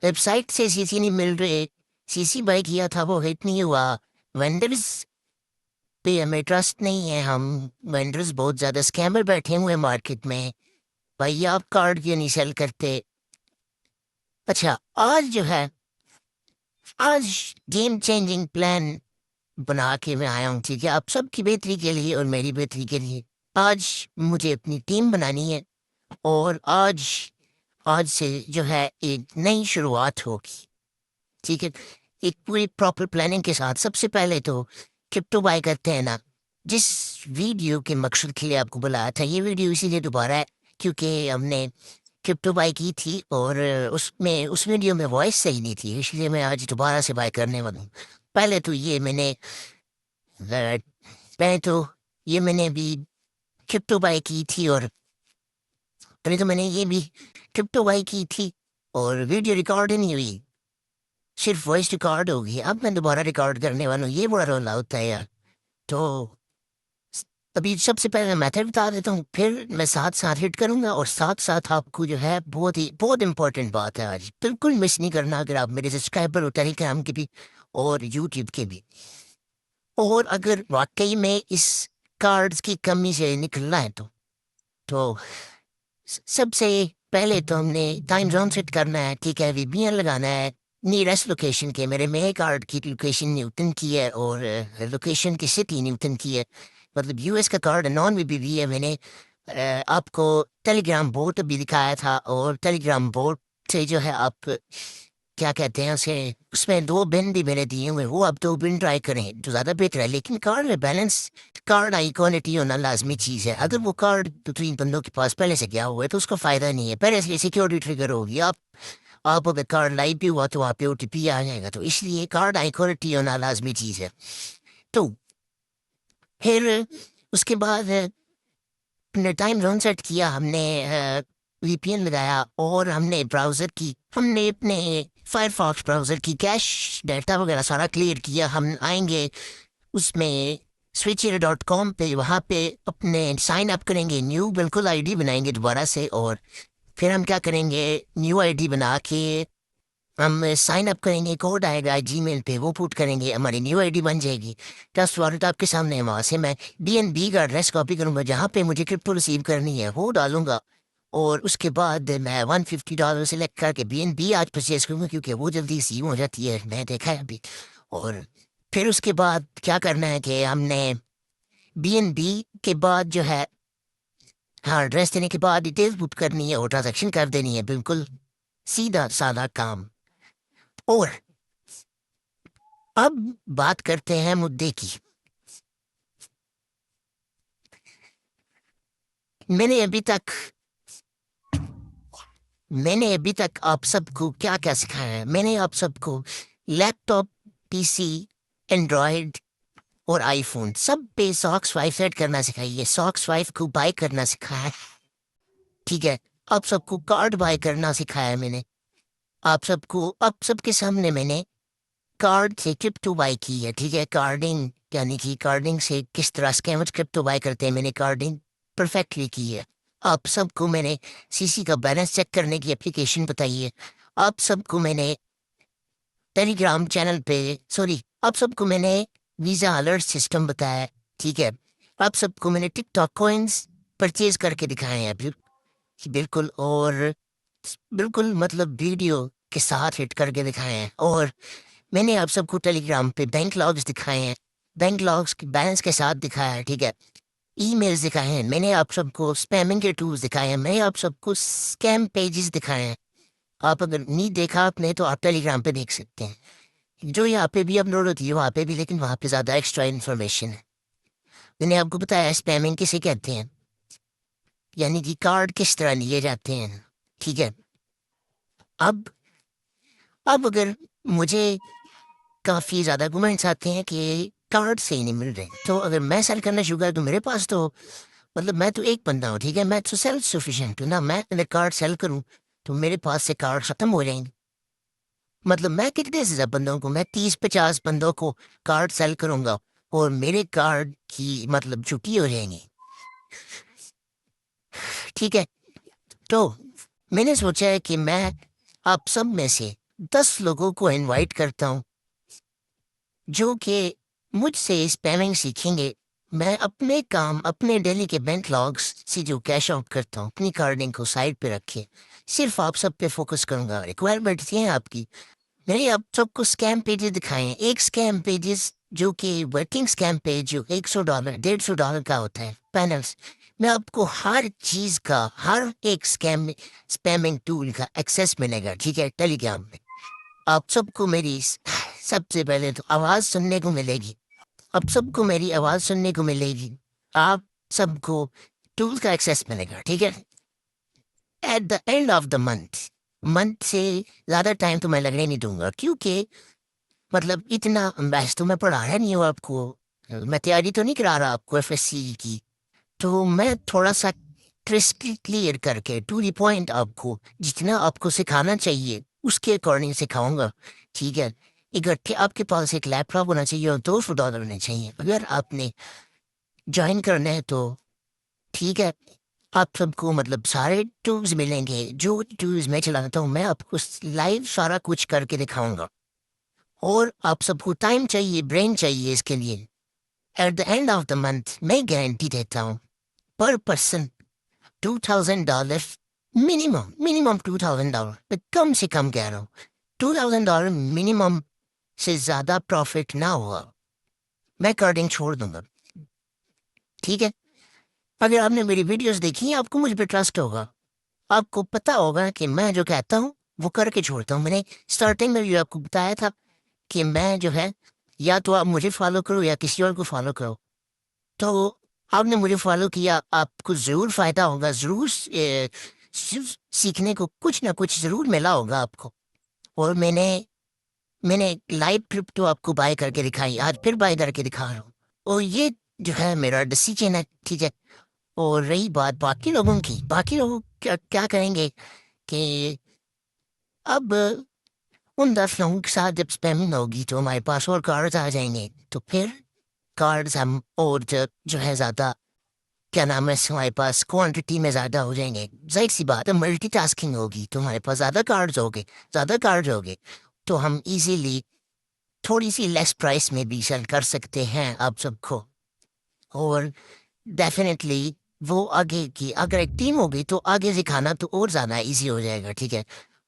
Web site سے سی سی نہیں مل رہے، سی سی بائی کیا تھا وہ ہٹ نہیں ہوا، وینڈرز پہ ہمیں ٹرسٹ نہیں ہے، ہم وینڈرز بہت زیادہ اسکیمر بیٹھے ہوئے ہیں مارکیٹ میں، بھائی آپ کارڈ کیوں نہیں سیل کرتے؟ اچھا آج جو ہے، آج گیم چینجنگ پلان بنا کے میں آیا ہوں، ٹھیک ہے، آپ سب کی بہتری کے لیے اور میری بہتری کے لیے۔ آج مجھے اپنی ٹیم بنانی ہے، اور آج سے جو ہے ایک نئی شروعات ہوگی، ٹھیک ہے، ایک پوری پراپر پلاننگ کے ساتھ۔ سب سے پہلے تو کرپٹو بائی کرتے ہیں نا، جس ویڈیو کے مقصد کے لیے آپ کو بلایا تھا، یہ ویڈیو اسی لیے دوبارہ ہے کیونکہ ہم نے کرپٹو بائی کی تھی اور اس ویڈیو میں وائس صحیح نہیں تھی، اس لیے میں آج دوبارہ سے بائی کرنے والا ہوں۔ پہلے تو یہ میں نے پہلے تو یہ میں نے بھی کرپٹو بائی کی تھی، اور پہلے تو میں نے یہ بھی کرپٹو بائی کی تھی اور ویڈیو ریکارڈ ہی نہیں ہوئی، صرف وائس ریکارڈ ہوگی۔ اب میں دوبارہ ریکارڈ کرنے والا ہوں، یہ بڑا رولا ہوتا ہے یار۔ تو ابھی سب سے پہلے میتھڈ بتا دیتا ہوں، پھر میں ساتھ ساتھ ہٹ کروں گا، اور ساتھ ساتھ آپ کو جو ہے بہت امپورٹنٹ بات ہے آج، بالکل مس نہیں کرنا اگر آپ میرے سبسکرائبر ہو ٹیلی گرام کے بھی اور یوٹیوب کے بھی۔ اور اگر واقعی میں اس کارڈز کی کمی سے نکلنا ہے تو سب سے پہلے تو ہم نے ٹائم زون سیٹ کرنا ہے، ٹھیک ہے، وی پی این لگانا ہے نیئرسٹ لوکیشن کے۔ میرے کارڈ کی لوکیشن نیوٹن کی ہے، اور لوکیشن کی سٹی نیوٹن کی ہے، مطلب یو ایس کا کارڈ نان وی بی وی ہے۔ میں نے آپ کو ٹیلی گرام بوٹ بھی دکھایا تھا، اور ٹیلی گرام بوٹ سے جو ہے آپ کیا کہتے ہیں اسے، اس میں 2 بن بھی میں نے دیے ہوئے، وہ آپ 2 بن ٹرائی کریں تو زیادہ بہتر ہے، لیکن کارڈ میں بیلنس، کارڈ آئی کوالٹی ہونا لازمی چیز ہے۔ اگر وہ کارڈ 2 3 بندوں کے پاس پہلے سے گیا ہوا ہے تو اس کا فائدہ نہیں ہے، پہلے سے سیکورٹی ٹریگر ہوگی، آپ اگر کارڈ لائٹ بھی ہوا تو آپ پہ او ٹی پی آ جائے گا، تو اس لیے کارڈ آئی کوالٹی ہونا لازمی چیز ہے۔ تو پھر اس کے بعد نے ٹائم زون سیٹ کیا، ہم نے وی پی این لگایا، اور ہم نے اپنے فائر فاکس براؤزر کی کیش ڈیٹا وغیرہ سارا کلیئر کیا۔ ہم آئیں گے اس میں switcher.com پہ، وہاں پہ اپنے سائن اپ کریں گے، نیو بالکل آئی ڈی بنائیں گے دوبارہ سے، اور پھر ہم کیا کریں گے، نیو آئی ڈی بنا کے ہم سائن اپ کریں گے، کوڈ آئے گا جی میل پہ، وہ پوٹ کریں گے، ہماری نیو آئی ڈی بن جائے گی۔ ٹرسٹ والٹ آپ کے سامنے ہے، وہاں سے میں ڈی این بی کا ایڈریس کاپی کروں گا، جہاں پہ مجھے کرپٹو ریسیو کرنی ہے وہ ڈالوں گا، اور اس کے بعد میں $150 سلیکٹ کر کے بی این بی آج پرچیز کروں گا، کیونکہ وہ جلدی ریسیو ہو جاتی ہے، میں دیکھا ہے ابھی۔ اور پھر اس کے بعد کیا کرنا ہے کہ ہم نے بی این بی کے بعد جو ہے، ہاں، ایڈریس دینے کے بعد ڈیٹیل پٹ کرنی ہے اور ٹرانزیکشن کر دینی ہے، بالکل سیدھا سادہ کام۔ اور اب بات کرتے ہیں مدعے کی۔ میں نے ابھی تک آپ سب کو کیا کیا سکھایا ہے؟ میں نے آپ سب کو لیپ ٹاپ، پی سی، اینڈرائڈ اور آئی فون سب پہ ساکس 5 سیٹ کرنا سکھائی ہے، ساکس 5 کو بائی کرنا سکھایا ہے، ٹھیک ہے، آپ سب کو کارڈ بائی کرنا سکھایا ہے میں نے، آپ سب کے سامنے میں نے کارڈ سے کرپٹو بائی کی ہے، ٹھیک ہے، کارڈنگ یعنی کہ کارڈنگ سے کس طرح اسکیمر کرپٹو بائی کرتے ہیں، میں نے کارڈنگ پرفیکٹلی کی ہے۔ آپ سب کو میں نے سی سی کا بیلنس چیک کرنے کی اپلیکیشن بتائی ہے، آپ سب کو میں نے ٹیلی گرام چینل پہ، آپ سب کو میں نے ویزا الرٹ سسٹم بتایا ہے، ٹھیک ہے، آپ سب کو میں نے ٹک ٹاک کوئنس پرچیز کر کے دکھائے ہیں بالکل، اور بالکل مطلب ویڈیو کے ساتھ ہٹ کر کے دکھائے ہیں، اور میں نے آپ سب کو ٹیلی گرام پہ بینک لاگس دکھائے ہیں، بینک لاگس بیلنس کے ساتھ دکھایا ہے، ٹھیک ہے، ای میلز دکھائے ہیں، میں نے آپ سب کو اسپیمنگ کے ٹولز دکھائے ہیں، میں نے آپ سب کو اسکیم پیجز دکھائے ہیں۔ آپ اگر نہیں دیکھا آپ نے تو آپ ٹیلی گرام پہ دیکھ سکتے ہیں، جو یہاں پہ بھی اپلوڈ ہوتی ہے وہاں پہ بھی، لیکن وہاں پہ زیادہ ایکسٹرا انفارمیشن ہے۔ میں نے آپ کو بتایا اسپیمنگ کسے کہتے ہیں، یعنی کہ کارڈ کس طرح لیے جاتے ہیں، ٹھیک ہے۔ اب اگر مجھے کافی زیادہ کمنٹس آتے ہیں کہ کارڈ صحیح نہیں مل رہے، تو اگر میں سیل کرنا شروع کر تو میرے پاس تو مطلب میں تو ایک بندہ ہوں، ٹھیک ہے، میں تو سیلف سفیشینٹ ہوں نا، میں اگر کارڈ سیل کروں تو میرے پاس سے کارڈ ختم ہو جائیں گے، مطلب میں کتنے سے زیادہ بندوں کو، میں 30 50 بندوں کو کارڈ سیل کروں گا اور میرے کارڈ کی مطلب چھٹی ہو جائیں گی، ٹھیک ہے۔ تو میں نے سوچا ہے کہ میں آپ سب میں سے 10 لوگوں کو انوائٹ کرتا ہوں جو کہ مجھ سے اسپیمنگ سیکھیں گے. میں اپنے کام اپنے ڈیلی کے بینک لاگس سے جو کیش آؤٹ کرتا ہوں اپنی کارڈنگ کو سائڈ پہ رکھے صرف آپ سب پہ فوکس کروں گا. ریکوائرمنٹ یہ ہے آپ کی نہیں آپ سب کو اسکیم پیجز دکھائیں. ایک اسکیم پیجز جو کہ ورکنگ اسکیم پیج جو $100 $150 کا ہوتا ہے پینلس میں آپ کو ہر چیز کا ہر ایک اسپیمنگ ٹول کا ایکسیس ملے گا. ٹھیک ہے ٹیلی گرام میں آپ سب کو میری سب سے پہلے تو آواز سننے کو ملے گی. اب سب کو میری آواز سننے کو ملے گی. آپ سب کو ٹول کا ایکسیس ملے گا. ٹھیک ہے at the end of the month سے زیادہ ٹائم تو میں لگنے نہیں دوں گا کیونکہ مطلب اتنا بیس تو میں پڑھا رہا نہیں ہوں آپ کو. میں تیاری تو نہیں کرا رہا آپ کو FSC کی. تو میں تھوڑا سا کرسٹل کلیئر کر کے ٹو دی پوائنٹ آپ کو جتنا آپ کو سکھانا چاہیے اس کے اکارڈنگ سکھاؤں گا. ٹھیک ہے اکٹھے آپ کے پاس ایک لیپ ٹاپ ہونا چاہیے اور $200 ہونے چاہیے. اگر آپ نے جوائن کرنا ہے تو ٹھیک ہے آپ سب کو مطلب سارے ٹولز ملیں گے. جو ٹولز میں چلاتا ہوں میں آپ کو لائیو سارا کچھ کر کے دکھاؤں گا. اور آپ سب کو ٹائم چاہیے برین چاہیے اس کے لیے. At the end of the month میں گارنٹی دیتا ہوں پر پرسن $2,000 منیمم $2,000 میں کم سے کم کہہ رہا ہوں $2,000 منیمم سے زیادہ پروفٹ نہ ہوا میں کارڈنگ چھوڑ دوں گا. ٹھیک ہے اگر آپ نے میری ویڈیوز دیکھی آپ کو مجھ پہ ٹرسٹ ہوگا. آپ کو پتہ ہوگا کہ میں جو کہتا ہوں وہ کر کے چھوڑتا ہوں. میں نے اسٹارٹنگ میں بھی آپ کو بتایا تھا کہ میں جو ہے یا تو آپ مجھے فالو کرو یا کسی اور کو فالو کرو. تو آپ نے مجھے فالو کیا آپ کو ضرور فائدہ ہوگا. ضرور سیکھنے کو کچھ نہ کچھ ضرور ملا ہوگا آپ کو. اور میں نے لائیو کرپٹو آپ کو بائی کر کے دکھائی آج پھر بائی کر کے دکھا رہا ہوں. اور یہ جو ہے میرا ڈیسیجن ہے. ٹھیک ہے اور رہی بات باقی لوگوں کی باقی لوگ کیا کریں گے کہ اب ان 10 لوگوں کے ساتھ جب اسپیمنگ ہوگی تو ہمارے پاس اور کارڈز آ جائیں گے. تو پھر کارڈز ہم اور جو ہے زیادہ کیا نام ہے ہمارے پاس کوانٹٹی میں زیادہ ہو جائیں گے. ظاہر سی بات ہے ملٹی ٹاسکنگ ہوگی تو ہمارے پاس زیادہ کارڈز ہوگے تو ہم ایزیلی تھوڑی سی لیس پرائس میں بھی سیل کر سکتے ہیں آپ سب کو. اور ڈیفینیٹلی وہ آگے کی اگر ایک ٹیم ہوگی تو آگے سکھانا تو اور زیادہ ایزی ہو جائے گا. ٹھیک ہے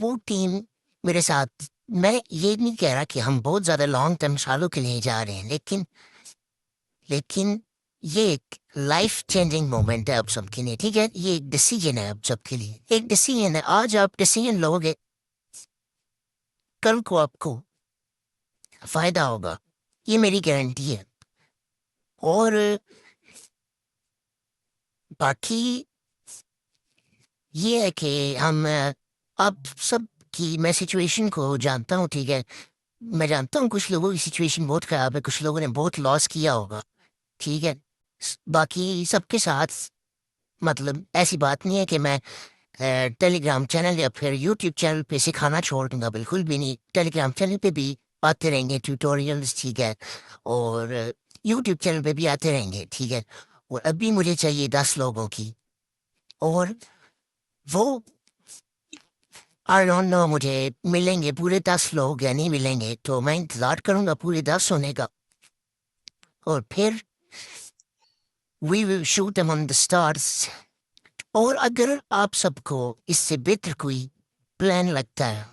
وہ ٹیم میرے ساتھ میں یہ نہیں کہہ رہا کہ ہم بہت زیادہ لانگ ٹرم سالوں کے لیے جا رہے ہیں لیکن یہ ایک لائف چینجنگ مومنٹ ہے آپ سب کے لیے. ٹھیک ہے یہ ایک ڈیسیجن ہے آپ سب کے لیے. ایک ڈیسیجن ہے آج آپ ڈیسیجن لو گے کل کو آپ کو فائدہ ہوگا. یہ میری گارنٹی ہے. اور باقی یہ ہے کہ ہم آپ سب کی میں سچویشن کو جانتا ہوں. ٹھیک ہے میں جانتا ہوں کچھ لوگوں کی سچویشن بہت خراب ہے. کچھ لوگوں نے بہت لاس کیا ہوگا. ٹھیک ہے باقی سب کے ساتھ مطلب ایسی بات نہیں ہے کہ میں ٹیلی گرام چینل یا پھر یوٹیوب چینل پہ سکھانا چھوڑ دوں گا. بالکل بھی نہیں. ٹیلی گرام چینل پہ بھی آتے رہیں گے ٹیوٹوریلز. ٹھیک ہے اور یوٹیوب چینل پہ بھی آتے رہیں گے. ٹھیک ہے اور ابھی مجھے چاہیے 10 لوگوں کی اور وہ آئی ڈونٹ نو مجھے ملیں گے پورے 10 لوگ یا نہیں ملیں گے. تو میں انتظار کروں گا پورے 10 ہونے کا اور پھر وی ول شوٹ امانگ دا اسٹارس. اور اگر آپ سب کو اس سے بہتر کوئی پلان لگتا ہے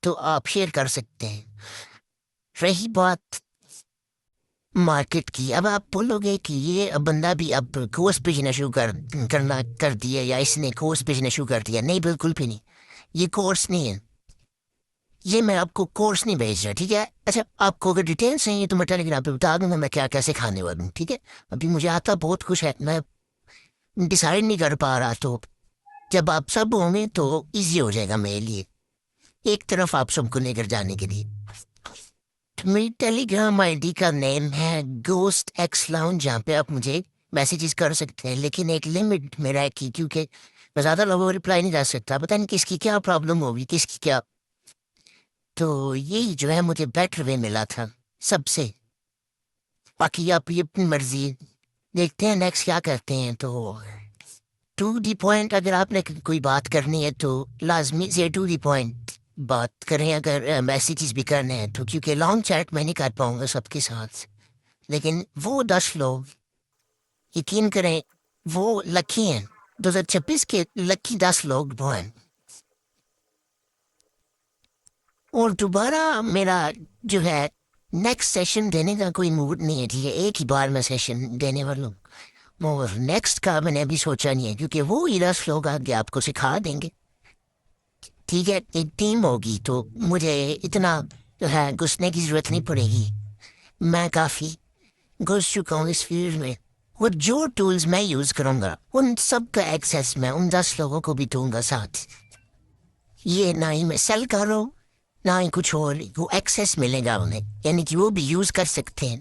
تو آپ شیئر کر سکتے ہیں. رہی بات مارکیٹ کی اب آپ بولو گے کہ یہ بندہ بھی اب کورس بھیجنا شروع کر دیا یا اس نے کورس بھیجنا شروع کر دیا. نہیں بالکل بھی نہیں. یہ کورس نہیں ہے. یہ میں آپ کو کورس نہیں بھیج رہا. ٹھیک ہے اچھا آپ کو اگر ڈیٹیلس چاہیے تو میں ٹیلی گرام پہ بتا دوں گا میں کیا کیسے کھانے والا ہوں. ٹھیک ہے ابھی مجھے آتا بہت کچھ ہے میں ڈیسائڈ نہیں کر پا رہا. تو جب آپ سب ہوں گے تو ایزی ہو جائے گا میرے لیے ایک طرف آپ سب کو لے کر جانے کے لیے. میری ٹیلی گرام آئی ڈی کا نیم ہے گوسٹ ایکس لاؤنج جہاں پہ آپ مجھے میسیجز کر سکتے ہیں. لیکن ایک لمٹ میرا ہے کہ کیونکہ میں زیادہ لوگوں کو رپلائی نہیں کر سکتا. پتہ نہیں کس کی کیا پرابلم ہوگی کس کی کیا. تو یہی جو ہے مجھے بیٹر وے ملا تھا سب سے. باقی آپ یہ اپنی مرضی دیکھتے ہیں نیکسٹ کیا کرتے ہیں. تو ٹو دی پوائنٹ اگر آپ نے کوئی بات کرنی ہے تو لازمی سے ٹو دی پوائنٹ بات کریں اگر میسیجز بھی کرنے ہیں تو، کیونکہ لانگ چیٹ میں نہیں کر پاؤں گا سب کے ساتھ، لیکن وہ 10 لوگ یقین کریں وہ لکی ہیں، 2026 کے لکی 10 لوگ وہ ہیں۔ اور دوبارہ میرا جو ہے نیکسٹ سیشن دینے کا کوئی موڈ نہیں ہے، ٹھیک ہے، ایک ہی بار میں سیشن دینے والا ہوں، اور نیکسٹ کا میں نے ابھی سوچا نہیں ہے، کیونکہ وہ 10 لوگ آگے آپ کو سکھا دیں گے، ٹھیک ہے، ایک ٹیم ہوگی تو مجھے اتنا جو ہے گھسنے کی ضرورت نہیں پڑے گی، میں کافی گھس چکا ہوں اس فیلڈ میں، اور جو ٹولز میں یوز کروں گا ان سب کا ایکسیس میں ان 10 لوگوں کو بھی دوں گا ساتھ، یہ نہ ہی میں سیل کر رہا ہوں نہ ہی کچھ اور، وہ ایکسیس ملے گا انہیں، یعنی کہ وہ بھی یوز کر سکتے ہیں